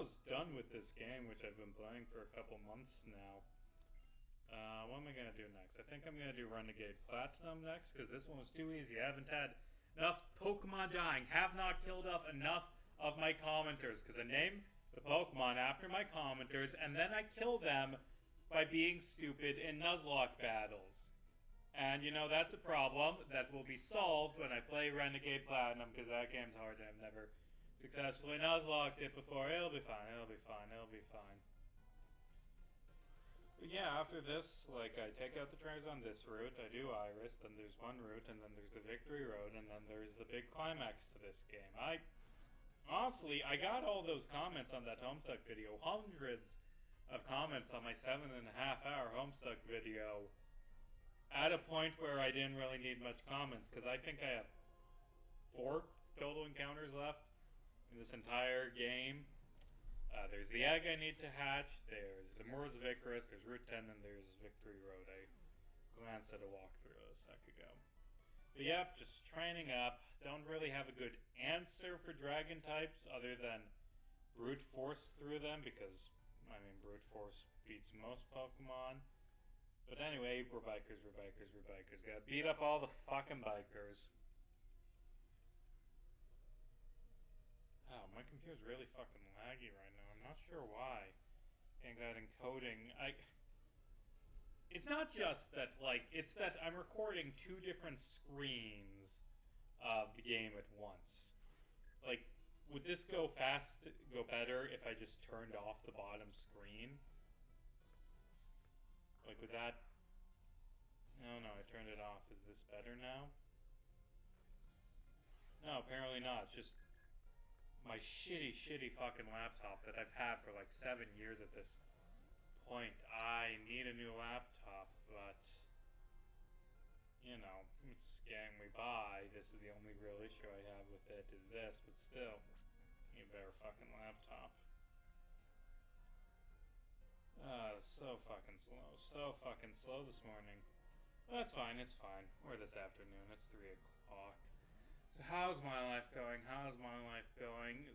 almost done with this game, which I've been playing for a couple months now. What am I going to do next? I think I'm going to do Renegade Platinum next, because this one was too easy. I haven't had enough Pokemon dying. Have not killed off enough of my commenters, because I name the Pokemon after my commenters, and then I kill them by being stupid in Nuzlocke battles. And, you know, that's a problem that will be solved when I play Renegade Platinum, because that game's hard. I've never successfully Nuzlocked it before. It'll be fine, it'll be fine, it'll be fine. But yeah, after this, like, I take out the trainers on this route, I do Iris, then there's one route, and then there's the Victory Road, and then there's the big climax to this game. Honestly, I got all those comments on that Homestuck video, hundreds of comments on my 7.5-hour Homestuck video, at a point where I didn't really need much comments, because I think I have 4 total encounters left in this entire game. There's the egg I need to hatch, there's the Moors of Icarus, there's Route 10, and there's Victory Road. I glanced at a walkthrough a sec ago. But yep, just training up. Don't really have a good answer for dragon types other than brute force through them, because, I mean, brute force beats most Pokemon. But anyway, we're bikers. Gotta beat up all the fucking bikers. Oh, my computer's really fucking laggy right now. I'm not sure why. And got encoding. It's not just that, like, it's that I'm recording 2 different screens of the game at once. Like, would this go better if I just turned off the bottom screen? Like, with that... No, I turned it off. Is this better now? No, apparently not. It's just my shitty fucking laptop that I've had for like 7 years at this point. I need a new laptop, but... You know, it's getting me by. This is the only real issue I have with it, is this, but still, need a better fucking laptop. So fucking slow this morning. Well, that's fine, it's fine. Or this afternoon, it's 3 o'clock. So how's my life going?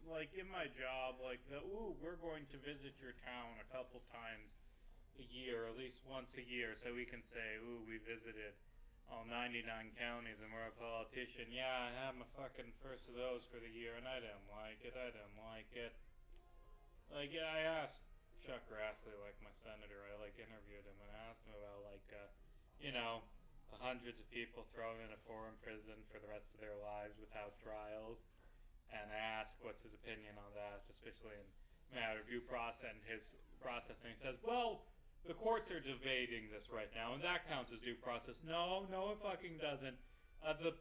Like, in my job, like, we're going to visit your town a couple times a year, at least once a year, so we can say, ooh, we visited all 99 counties and we're a politician. Yeah, I had my fucking first of those for the year and I didn't like it. Like, yeah, I asked Chuck Grassley, like my senator, I like interviewed him and asked him about, like, you know, the hundreds of people thrown in a foreign prison for the rest of their lives without trials. And I asked what's his opinion on that, especially in matter of due process and his process. And he says, well, the courts are debating this right now, and that counts as due process. No, it fucking doesn't. The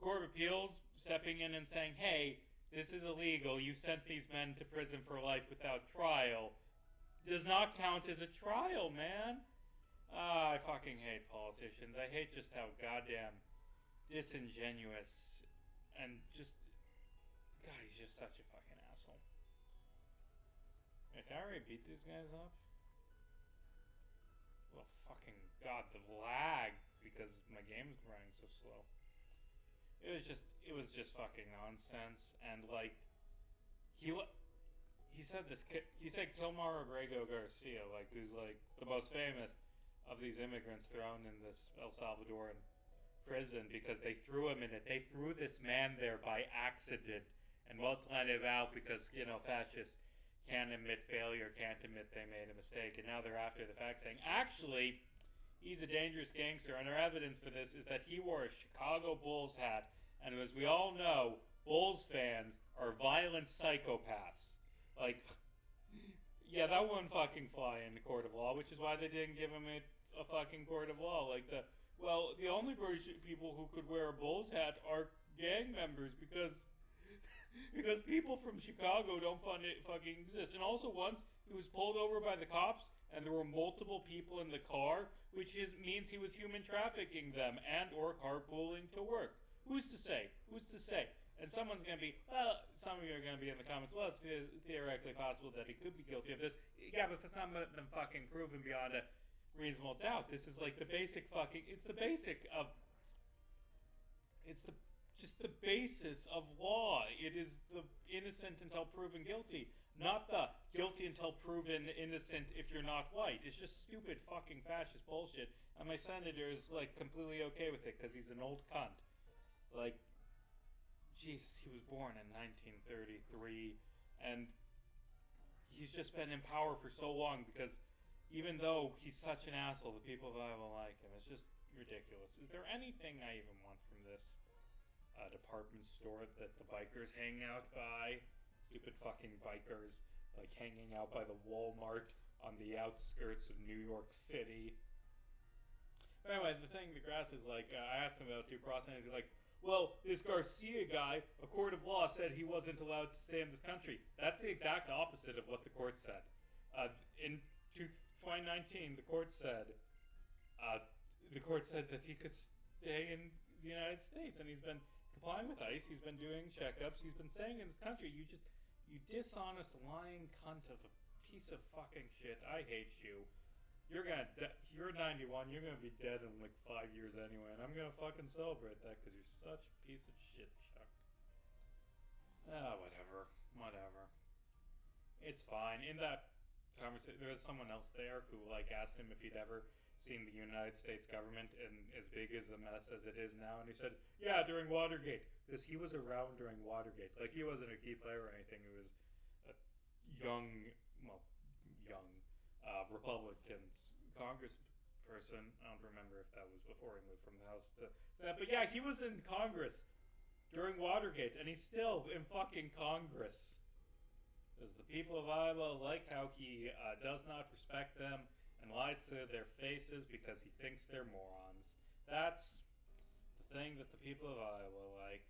Court of Appeals stepping in and saying, hey, this is illegal, you sent these men to prison for life without trial, does not count as a trial, man. I fucking hate politicians. I hate just how goddamn disingenuous and just... God, he's just such a fucking asshole. Did I already beat these guys up? Well, fucking God, the lag, because my game's running so slow. It was just fucking nonsense, and like, he said Kilmar Abrego Garcia, like, who's like the most famous of these immigrants thrown in this El Salvadoran prison because they threw him in it. They threw this man there by accident and won't let him out because, you know, fascists can't admit failure, can't admit they made a mistake, and now they're after the fact saying, actually, he's a dangerous gangster, and our evidence for this is that he wore a Chicago Bulls hat, and as we all know, Bulls fans are violent psychopaths. Like, yeah, that wouldn't fucking fly in the court of law, which is why they didn't give him a fucking court of law. Like, the only people who could wear a Bulls hat are gang members, because people from Chicago don't fucking exist. And also once he was pulled over by the cops and there were multiple people in the car, which means he was human trafficking them and or carpooling to work. Who's to say? And someone's going to be, well, some of you are going to be in the comments, well, it's theoretically possible that he could be guilty of this. Yeah, but that's not been fucking proven beyond a reasonable doubt. This is like the basic fucking, it's the just the basis of law. It is the innocent until proven guilty, not the guilty until proven innocent if you're not white. It's just stupid fucking fascist bullshit. And my senator is like completely okay with it because he's an old cunt. Like, Jesus, he was born in 1933, and he's just been in power for so long because even though he's such an asshole, the people of Iowa like him. It's just ridiculous. Is there anything I even want from this department store that the bikers hang out by? Stupid fucking bikers, like hanging out by the Walmart on the outskirts of New York City. But anyway, the thing, DeGrasse is like, I asked him about due process, and he's like, well, this Garcia guy, a court of law said he wasn't allowed to stay in this country. That's the exact opposite of what the court said. In 2019, the court said that he could stay in the United States, and he's been complying with ICE. He's been doing checkups. He's been staying in this country. You dishonest, lying cunt of a piece of fucking shit. I hate you. You're 91. You're gonna be dead in like 5 years anyway, and I'm gonna fucking celebrate that because you're such a piece of shit, Chuck. Whatever. It's fine. In that conversation, there was someone else there who like asked him if he'd ever seen the United States government in as big as a mess as it is now, and he said, yeah, during Watergate, because he was around during Watergate. Like, he wasn't a key player or anything. He was a young Republican congressperson. I don't remember if that was before he moved from the House to Senate, but yeah, he was in Congress during Watergate, and he's still in fucking Congress. Because the people of Iowa like how he does not respect them and lies to their faces because he thinks they're morons. That's the thing that the people of Iowa like.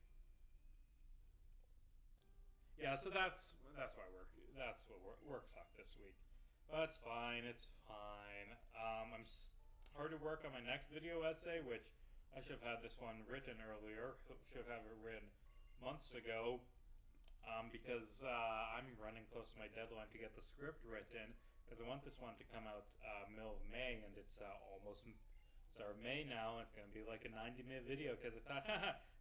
Yeah, so that's why work sucked this week. But it's fine. I'm hard to work on my next video essay, which I should have had this one written earlier. Should have it written months ago. Because I'm running close to my deadline to get the script written, because I want this one to come out middle of May, and it's almost start of May now, and it's going to be like a 90-minute video, because I thought,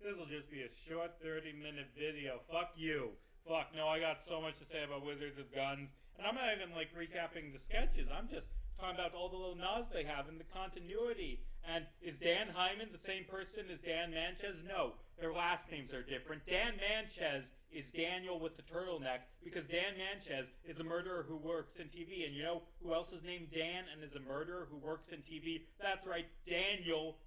this will just be a short 30-minute video. Fuck you. Fuck, no, I got so much to say about Wizards of Guns, and I'm not even like recapping the sketches. I'm just talking about all the little nods they have in the continuity. And is Dan Hyman the same person as Dan Manches? No, their last names are different. Dan Manches is Daniel with the turtleneck, because Dan Manches is a murderer who works in TV. And you know who else is named Dan and is a murderer who works in TV? That's right, Daniel.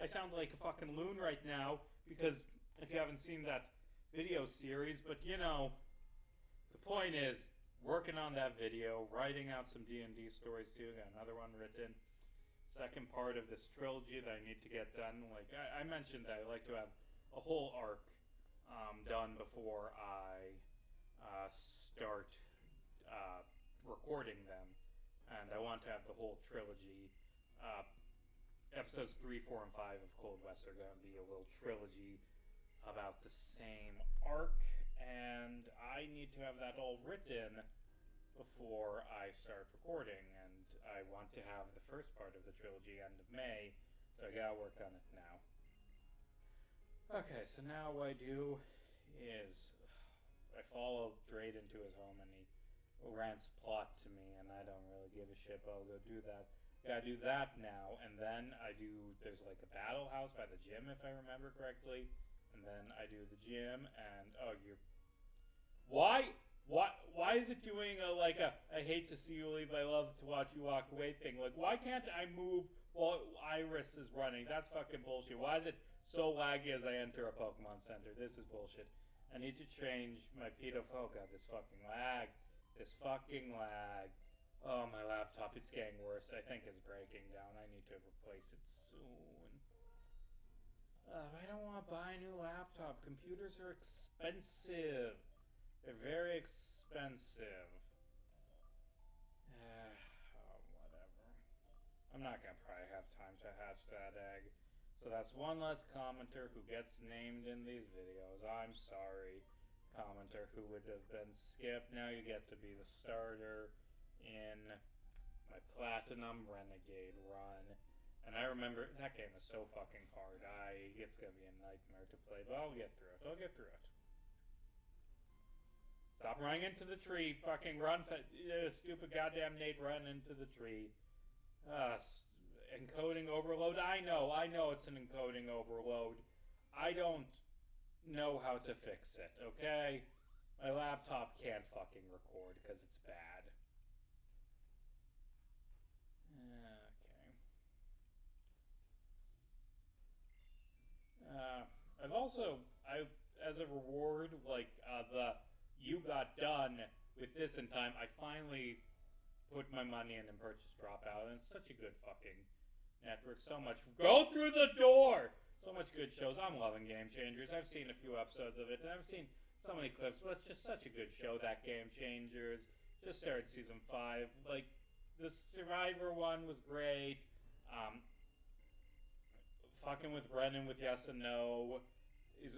I sound like a fucking loon right now, because if you haven't seen that video series, but you know, the point is, working on that video, writing out some D&D stories too, got another one written. Second part of this trilogy that I need to get done. Like I mentioned that I like to have a whole arc done before I start recording them, and I want to have the whole trilogy. Episodes 3, 4, and 5 of Cold West are going to be a little trilogy about the same arc, and I need to have that all written before I start recording, and I want to have the first part of the trilogy end of May, so I gotta work on it now. Okay, so now what I do is I follow Drade into his home, and he rants plot to me, and I don't really give a shit, but I'll go do that. Gotta do that now, and then there's like a battle house by the gym, if I remember correctly, and then I do the gym, and why is it doing I hate to see you leave, I love to watch you walk away thing? Like, why can't I move while Iris is running? That's fucking bullshit. Why is it so laggy as I enter a Pokemon Center? This is bullshit. I need to change my Oh god, this fucking lag. Oh, my laptop, it's getting worse. I think it's breaking down. I need to replace it soon. I don't want to buy a new laptop. Computers are expensive. They're very expensive. Whatever. I'm not going to probably have time to hatch that egg. So that's one less commenter who gets named in these videos. I'm sorry, commenter who would have been skipped. Now you get to be the starter in my Platinum Renegade run. And I remember that game is so fucking hard. It's gonna be a nightmare to play, but I'll get through it. Stop running into the tree. Fucking run. Stupid goddamn Nate, run into the tree. Encoding overload. I know it's an encoding overload. I don't know how to fix it, okay? My laptop can't fucking record because it's bad. Okay. As a reward, you got done with this in time, I finally put my money in and purchased Dropout, and it's such a good fucking network. So much. Go through the door! So much good shows. I'm loving Game Changers. I've seen a few episodes of it, and I've seen so many clips, but it's just such a good show, that Game Changers. Just started season 5. The Survivor one was great. Fucking with Brennan with Yes and No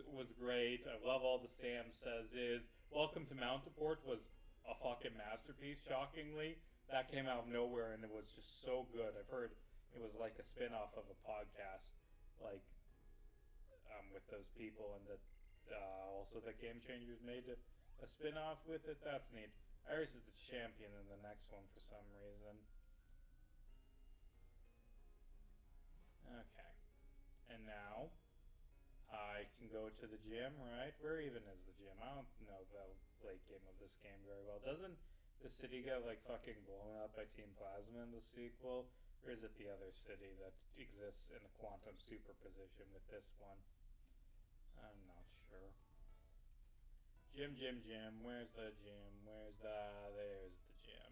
was great. I love all the Sam says is. Welcome to Mountaport was a fucking masterpiece, shockingly. That came out of nowhere and it was just so good. I've heard it was like a spin-off of a podcast, with those people, and that also that Game Changers made a spin-off with it. That's neat. Iris is the champion in the next one for some reason. Okay. And now I can go to the gym, right? Where even is the gym? I don't know the late game of this game very well. Doesn't the city get fucking blown up by Team Plasma in the sequel? Or is it the other city that exists in a quantum superposition with this one? I'm not sure. Gym. Where's the gym? There's the gym.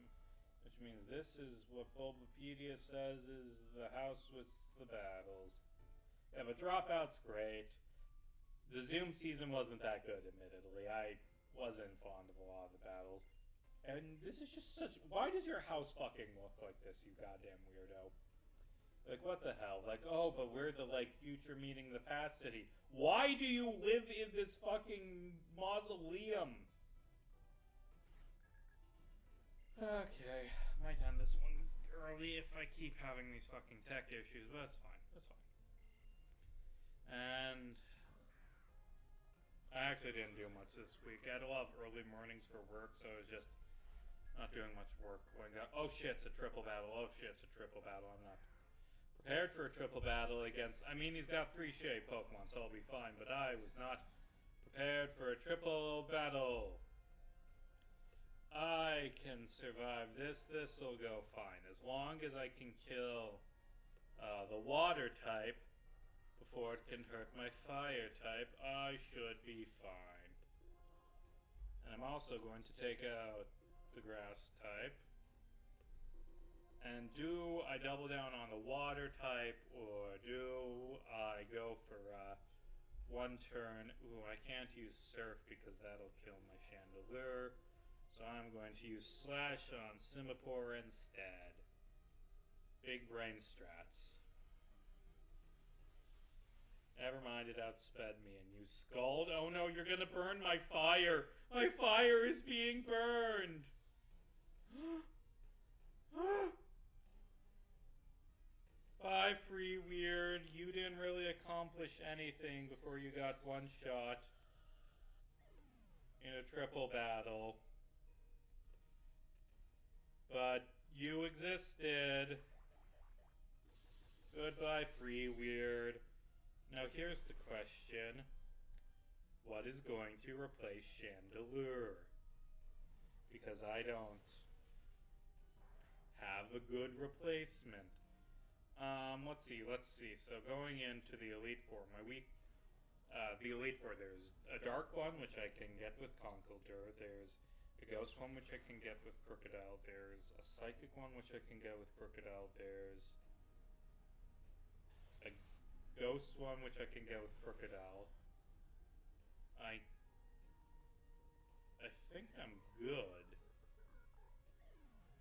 Which means this is what Bulbapedia says is the house with the battles. Yeah, but Dropout's great. The Zoom season wasn't that good, admittedly. I wasn't fond of a lot of the battles. And this is just such... Why does your house fucking look like this, you goddamn weirdo? What the hell? Oh, but we're the, future meeting the past city. Why do you live in this fucking mausoleum? Okay, might end this one early if I keep having these fucking tech issues, but that's fine. And I actually didn't do much this week. I had a lot of early mornings for work, so I was just not doing much work. Oh shit, it's a triple battle. I'm not prepared for a triple battle against... he's got 3 Shea Pokemon, so I'll be fine, but I was not prepared for a triple battle. I can survive this. This'll go fine. As long as I can kill the water type before it can hurt my fire type, I should be fine. And I'm also going to take out the grass type. And do I double down on the water type, or do I go for one turn? Ooh, I can't use Surf because that'll kill my Chandelure. So I'm going to use Slash on Simipour instead. Big brain strats. Never mind, it outsped me and you Scald. Oh no, you're gonna burn my fire! My fire is being burned! Bye, Free Weird. You didn't really accomplish anything before you got one shot in a triple battle. But you existed. Goodbye, Free Weird. Now here's the question. What is going to replace Chandelure? Because I don't have a good replacement. Let's see. So going into the Elite Four, the Elite Four, there's a Dark one, which I can get with Conkeldurr. There's a Ghost one, which I can get with Crocodile. There's a Psychic one, which I can get with Crocodile. There's a Ghost one, which I can get with Crocodile. I think I'm good.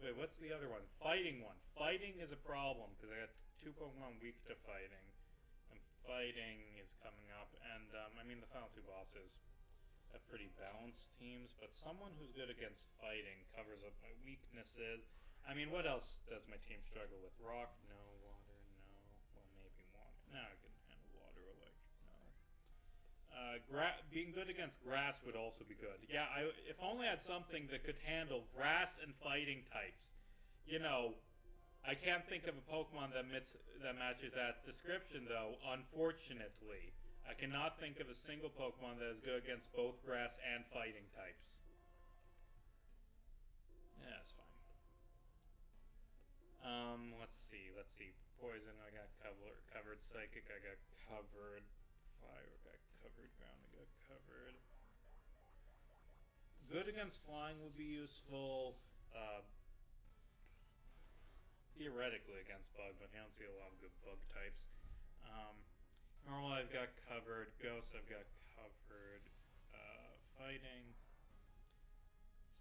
Wait, what's the other one? Fighting one. Fighting is a problem, because I got 2 Pokemon weak to fighting. And fighting is coming up, and, the final 2 bosses have pretty balanced teams, but someone who's good against fighting covers up my weaknesses. What else does my team struggle with? Rock? No. Water? No. No, I can handle water, electric, no. Being good against grass would also be good. Yeah, if only I had something that could handle grass and fighting types. You know, I can't think of a Pokemon that matches that description, though, unfortunately. I cannot think of a single Pokemon that is good against both grass and fighting types. Yeah, that's fine. Let's see. Poison, I got covered. Psychic, I got covered. Fire, I got covered. Ground, I got covered. Good against flying would be useful. Theoretically against bug, but I don't see a lot of good bug types. Normal, I've got covered. Ghost, I've got covered. Fighting.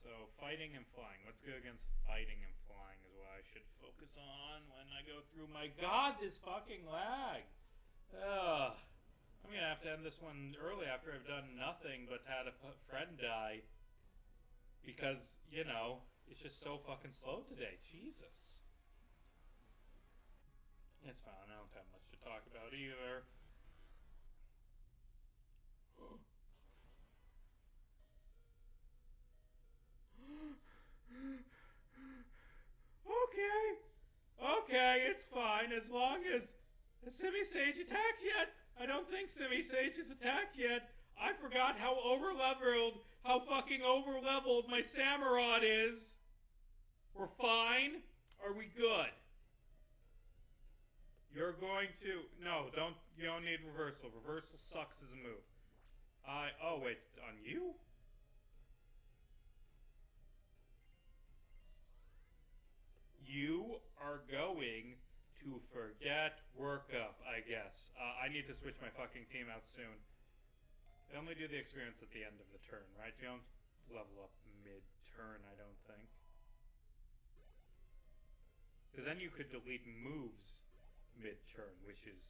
So, fighting and flying. What's good against fighting and flying is what I should focus on when I go through my... God, this fucking lag! Ugh. I'm gonna have to end this one early after I've done nothing but had a friend die. Because, you know, it's just so fucking slow today. Jesus. It's fine. I don't have much to talk about either. Okay, it's fine as long as... Has Simi-Sage attacked yet? I don't think Simi-Sage has attacked yet. I forgot how fucking overleveled my Samurott is. We're fine? Are we good? You're going to... No, you don't need reversal. Reversal sucks as a move. Oh wait, on you? You are going to forget workup, I guess. I need to switch my fucking team out soon. They only do the experience at the end of the turn, right? You don't level up mid-turn, I don't think. Because then you could delete moves mid-turn, which is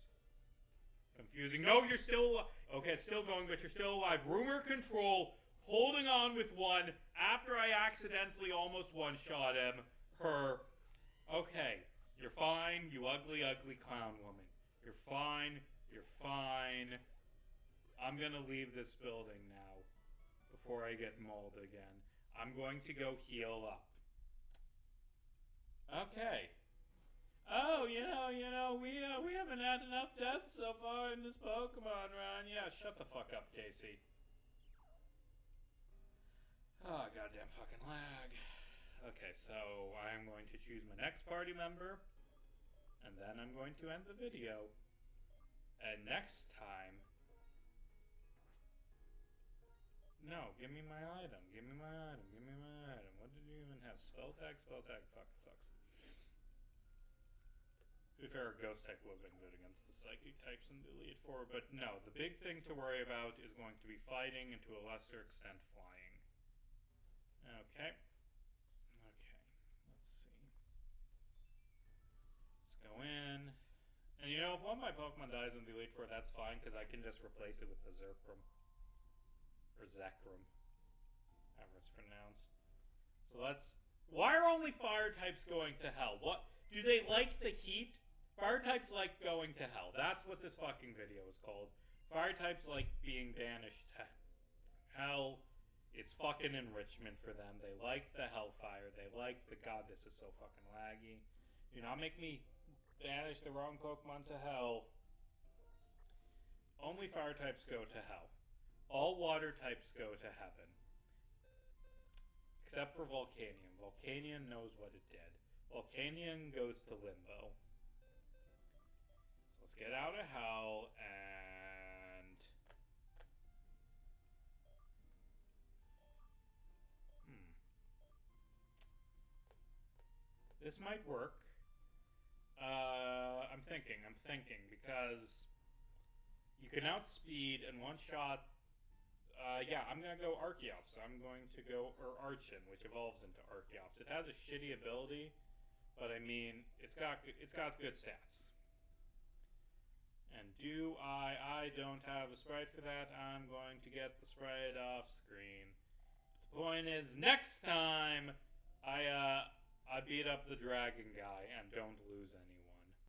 confusing. No, you're still... Okay, it's still going, but you're still alive. Rumor control, holding on with one after I accidentally almost one-shot him. Okay, you're fine, you ugly, ugly clown woman. You're fine, you're fine. I'm gonna leave this building now before I get mauled again. I'm going to go heal up. Okay. Oh, you know, we haven't had enough deaths so far in this Pokemon run. Yeah, shut the fuck up, Casey. Oh, goddamn fucking lag. Okay, so I'm going to choose my next party member, and then I'm going to end the video. And next time... No, give me my item, give me my item, give me my item. What did you even have? Spell tag? Spell tag fucking sucks. To be fair, Ghost type would have been good against the Psychic types in the Elite Four, but no, the big thing to worry about is going to be fighting and to a lesser extent flying. Okay. Go in. And you know, if one of my Pokemon dies in the Elite Four, that's fine, because I can just replace it with the Zerkrum. Or Zekrom. However it's pronounced. So let's... Why are only fire types going to hell? What? Do they like the heat? Fire types like going to hell. That's what this fucking video is called. Fire types like being banished to hell. It's fucking enrichment for them. They like the hellfire. They like the... God, this is so fucking laggy. Do not make me... banish the wrong Pokemon to hell. Only fire types go to hell. All water types go to heaven. Except for Volcanion. Volcanion knows what it did. Volcanion goes to limbo. So let's get out of hell and... This might work. I'm thinking, because you can outspeed and one-shot... yeah, I'm going to go Archeops. I'm going to go... Or Archon, which evolves into Archeops. It has a shitty ability, but I mean, it's got good stats. And I don't have a sprite for that. I'm going to get the sprite off screen. The point is, next time, I beat up the dragon guy and don't lose any.